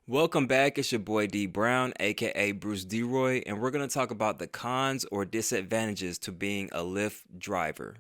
Welcome back. It's your boy Dee Brown, aka Bruce Deroy, and we're going to talk about the cons or disadvantages to being a Lyft driver.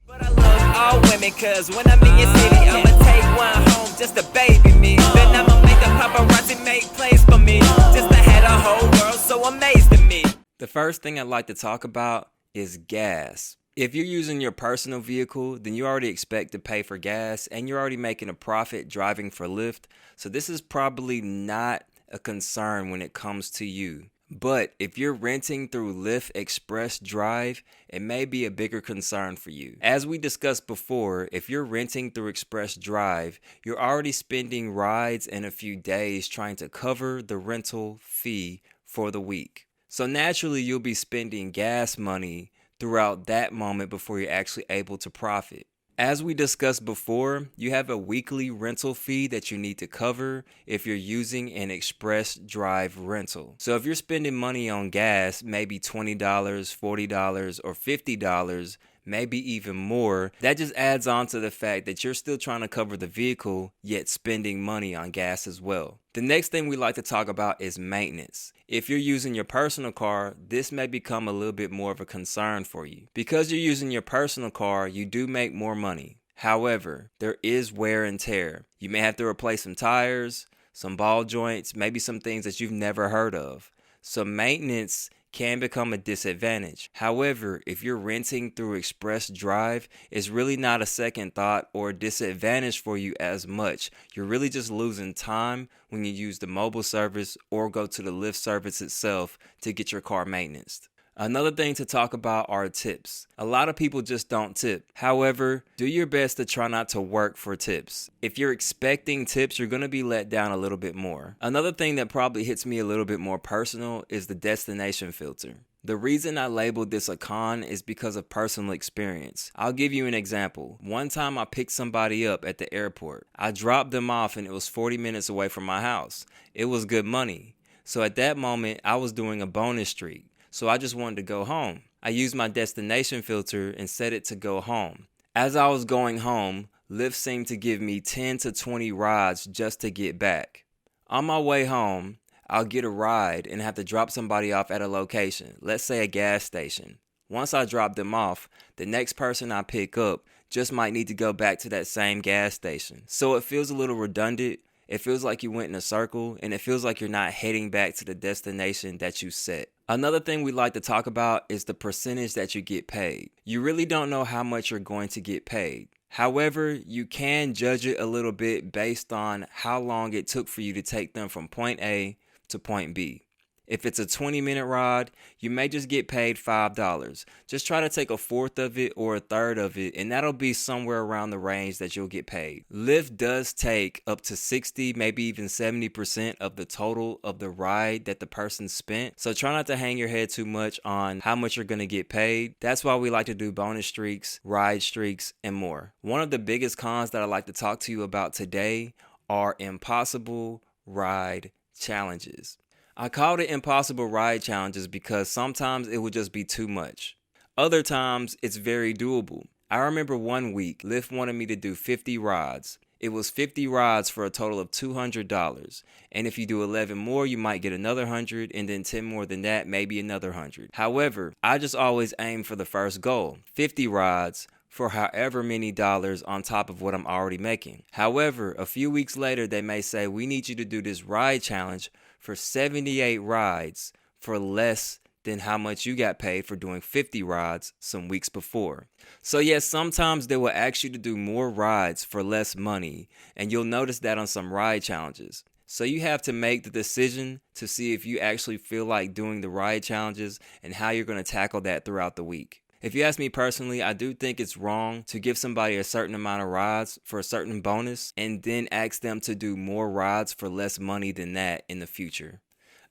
But I love all women, cause when I'm in your city, I'ma take one home just to baby me. Then I'ma make the paparazzi make place for me. Just to have the whole world so amazed at me. The first thing I'd like to talk about is gas. If you're using your personal vehicle, then you already expect to pay for gas and you're already making a profit driving for Lyft. So this is probably not a concern when it comes to you. But if you're renting through Lyft Express Drive, it may be a bigger concern for you. As we discussed before, if you're renting through Express Drive, you're already spending rides and a few days trying to cover the rental fee for the week. So naturally, you'll be spending gas money throughout that moment before you're actually able to profit. As we discussed before, you have a weekly rental fee that you need to cover if you're using an express drive rental. So if you're spending money on gas, maybe $20, $40, or $50, maybe even more, that just adds on to the fact that you're still trying to cover the vehicle, yet spending money on gas as well. The next thing we like to talk about is maintenance. If you're using your personal car, this may become a little bit more of a concern for you. Because you're using your personal car, you do make more money. However, there is wear and tear. You may have to replace some tires, some ball joints, maybe some things that you've never heard of. So maintenance can become a disadvantage. However, if you're renting through Express Drive, it's really not a second thought or a disadvantage for you as much. You're really just losing time when you use the mobile service or go to the Lyft service itself to get your car maintenance. Another thing to talk about are tips. A lot of people just don't tip. However, do your best to try not to work for tips. If you're expecting tips, you're going to be let down a little bit more. Another thing that probably hits me a little bit more personal is the destination filter. The reason I labeled this a con is because of personal experience. I'll give you an example. One time I picked somebody up at the airport. I dropped them off and it was 40 minutes away from my house. It was good money. So at that moment, I was doing a bonus streak. So I just wanted to go home. I used my destination filter and set it to go home. As I was going home, Lyft seemed to give me 10 to 20 rides just to get back. On my way home, I'll get a ride and have to drop somebody off at a location, let's say a gas station. Once I drop them off, the next person I pick up just might need to go back to that same gas station. So it feels a little redundant. It feels like you went in a circle, and it feels like you're not heading back to the destination that you set. Another thing we like to talk about is the percentage that you get paid. You really don't know how much you're going to get paid. However, you can judge it a little bit based on how long it took for you to take them from point A to point B. If it's a 20-minute ride, you may just get paid $5. Just try to take a fourth of it or a third of it, and that'll be somewhere around the range that you'll get paid. Lyft does take up to 60, maybe even 70% of the total of the ride that the person spent. So try not to hang your head too much on how much you're going to get paid. That's why we like to do bonus streaks, ride streaks, and more. One of the biggest cons that I'd like to talk to you about today are impossible ride challenges. I called it impossible ride challenges because sometimes it would just be too much. Other times it's very doable. I remember one week Lyft wanted me to do 50 rides. It was 50 rides for a total of $200. And if you do 11 more, you might get another 100, and then 10 more than that, maybe another 100. However, I just always aim for the first goal, 50 rides for however many dollars on top of what I'm already making. However, a few weeks later, they may say, we need you to do this ride challenge for 78 rides for less than how much you got paid for doing 50 rides some weeks before. So yes, sometimes they will ask you to do more rides for less money, and you'll notice that on some ride challenges. So you have to make the decision to see if you actually feel like doing the ride challenges and how you're going to tackle that throughout the week. If you ask me personally, I do think it's wrong to give somebody a certain amount of rides for a certain bonus and then ask them to do more rides for less money than that in the future.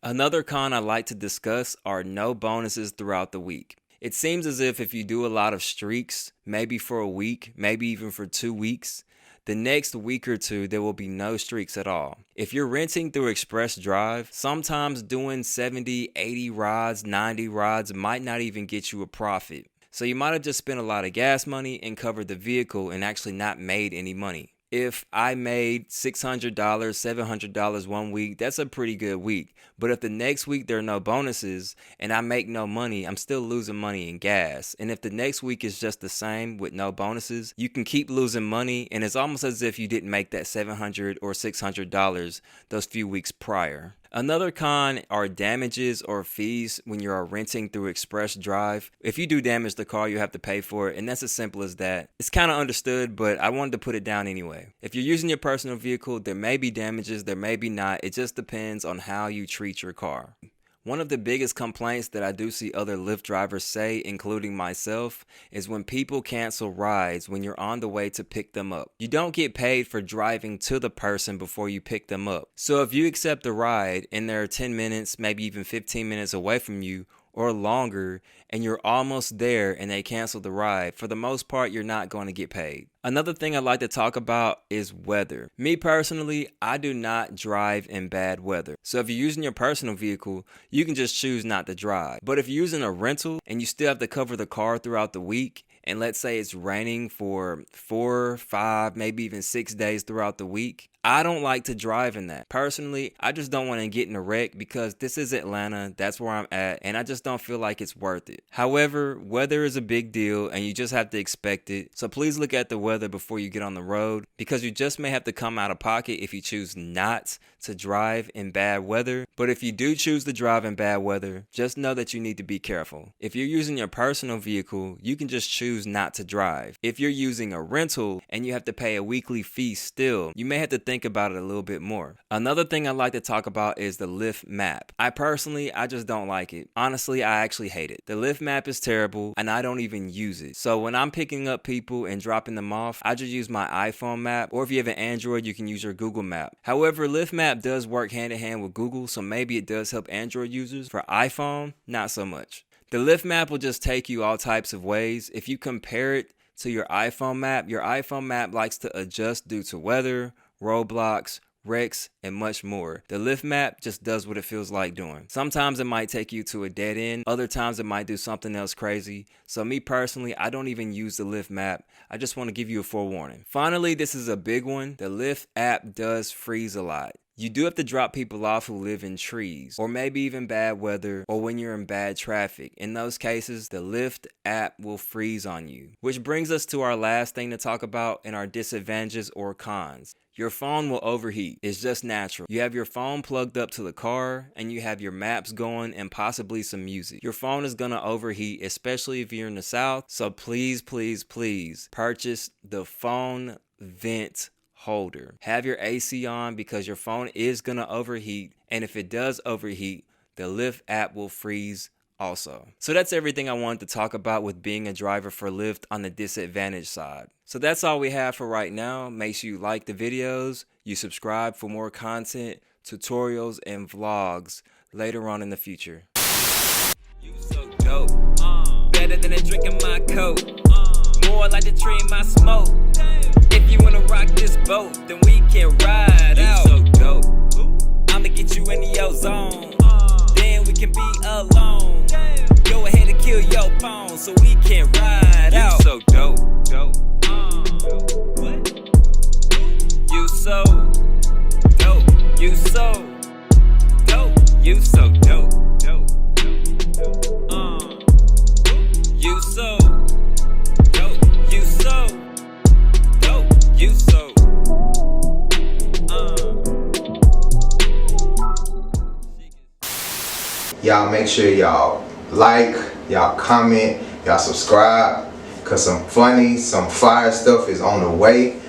Another con I like to discuss are no bonuses throughout the week. It seems as if you do a lot of streaks, maybe for a week, maybe even for 2 weeks, the next week or two, there will be no streaks at all. If you're renting through Express Drive, sometimes doing 70, 80 rides, 90 rides might not even get you a profit. So you might have just spent a lot of gas money and covered the vehicle and actually not made any money. If I made $600, $700 one week, that's a pretty good week. But if the next week there are no bonuses and I make no money, I'm still losing money in gas. And if the next week is just the same with no bonuses, you can keep losing money, and it's almost as if you didn't make that $700 or $600 those few weeks prior. Another con are damages or fees when you're renting through Express Drive. If you do damage the car, you have to pay for it, and that's as simple as that. It's kind of understood, but I wanted to put it down anyway. If you're using your personal vehicle, there may be damages, there may be not. It just depends on how you treat your car. One of the biggest complaints that I do see other Lyft drivers say, including myself, is when people cancel rides when you're on the way to pick them up. You don't get paid for driving to the person before you pick them up. So if you accept a ride and they're 10 minutes, maybe even 15 minutes away from you, or longer, and you're almost there and they cancel the ride, for the most part, you're not going to get paid. Another thing I like to talk about is weather. Me personally, I do not drive in bad weather. So if you're using your personal vehicle, you can just choose not to drive. But if you're using a rental and you still have to cover the car throughout the week, and let's say it's raining for 4, 5, maybe even 6 days throughout the week, I don't like to drive in that. Personally, I just don't want to get in a wreck because this is Atlanta, that's where I'm at, and I just don't feel like it's worth it. However, weather is a big deal and you just have to expect it. So please look at the weather before you get on the road, because you just may have to come out of pocket if you choose not to drive in bad weather. But if you do choose to drive in bad weather, just know that you need to be careful. If you're using your personal vehicle, you can just choose not to drive. If you're using a rental and you have to pay a weekly fee still, you may have to think about it a little bit more. Another thing I like to talk about is the Lyft Map. I just don't like it. Honestly, I actually hate it. The Lyft Map is terrible and I don't even use it. So when I'm picking up people and dropping them off, I just use my iPhone map, or if you have an Android, you can use your Google Map. However, Lyft Map does work hand in hand with Google, so maybe it does help Android users. For iPhone, not so much. The Lyft Map will just take you all types of ways. If you compare it to your iPhone map likes to adjust due to weather, roadblocks, wrecks, and much more. The Lyft Map just does what it feels like doing. Sometimes it might take you to a dead end. Other times it might do something else crazy. So me personally, I don't even use the Lyft Map. I just want to give you a forewarning. Finally, this is a big one. The Lyft app does freeze a lot. You do have to drop people off who live in trees, or maybe even bad weather, or when you're in bad traffic. In those cases, the Lyft app will freeze on you. Which brings us to our last thing to talk about in our disadvantages or cons. Your phone will overheat. It's just natural. You have your phone plugged up to the car and you have your maps going and possibly some music. Your phone is going to overheat, especially if you're in the South. So please, please, please purchase the phone vent holder. Have your AC on because your phone is going to overheat. And if it does overheat, the Lyft app will freeze also. So that's everything I wanted to talk about with being a driver for Lyft on the disadvantage side. So that's all we have for right now. Make sure you like the videos, you subscribe for more content, tutorials, and vlogs later on in the future. You so dope, better than a drink in my coat, more like the tree in my smoke. If you wanna rock this boat, then we can ride out. You so dope, I'ma get you into your zone, then we can be alone. Go ahead and kill your phone so we can ride out. You so dope, what? You so dope, you so dope, you so dope, you so dope, you so dope, you so Y'all make sure y'all like, y'all comment, y'all subscribe, cause some funny, some fire stuff is on the way.